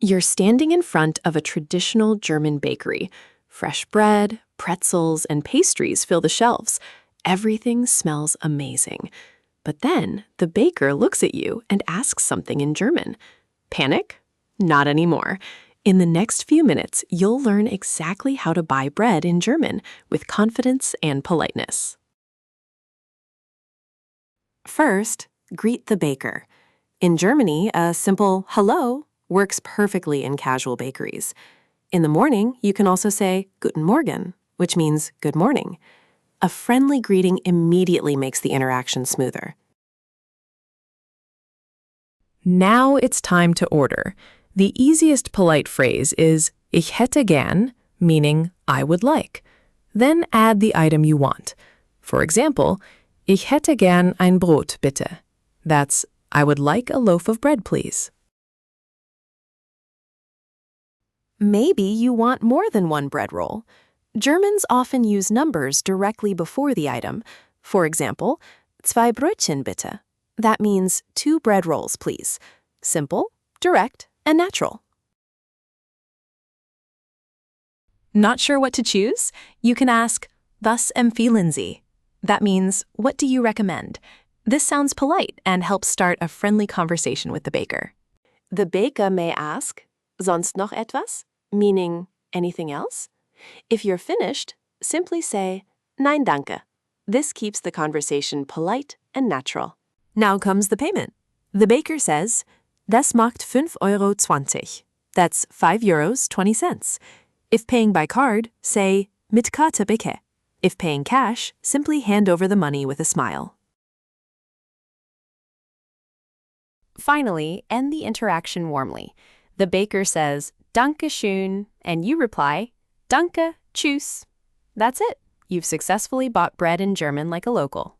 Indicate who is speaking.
Speaker 1: You're standing in front of a traditional German bakery. Fresh bread, pretzels, and pastries fill the shelves. Everything smells amazing. But then the baker looks at you and asks something in German. Panic? Not anymore. In the next few minutes, you'll learn exactly how to buy bread in German with confidence and politeness. First, greet the baker. In Germany, a simple hello works perfectly in casual bakeries. In the morning, you can also say Guten Morgen, which means good morning. A friendly greeting immediately makes the interaction smoother. Now it's time to order. The easiest polite phrase is Ich hätte gern, meaning I would like. Then add the item you want. For example, Ich hätte gern ein Brot, bitte. That's I would like a loaf of bread, please. Maybe you want more than one bread roll. Germans often use numbers directly before the item. For example, 2 Brötchen bitte. That means 2 bread rolls, please. Simple, direct, and natural. Not sure what to choose? You can ask, Was empfehlen Sie? That means, what do you recommend? This sounds polite and helps start a friendly conversation with the baker. The baker may ask, Sonst noch etwas? Meaning, anything else? If you're finished, simply say, Nein, danke. This keeps the conversation polite and natural. Now comes the payment. The baker says, Das macht 5,20 €. That's €5.20. If paying by card, say, Mit Karte bitte. If paying cash, simply hand over the money with a smile. Finally, end the interaction warmly. The baker says, Danke schön, and you reply, Danke, tschüss. That's it. You've successfully bought bread in German like a local.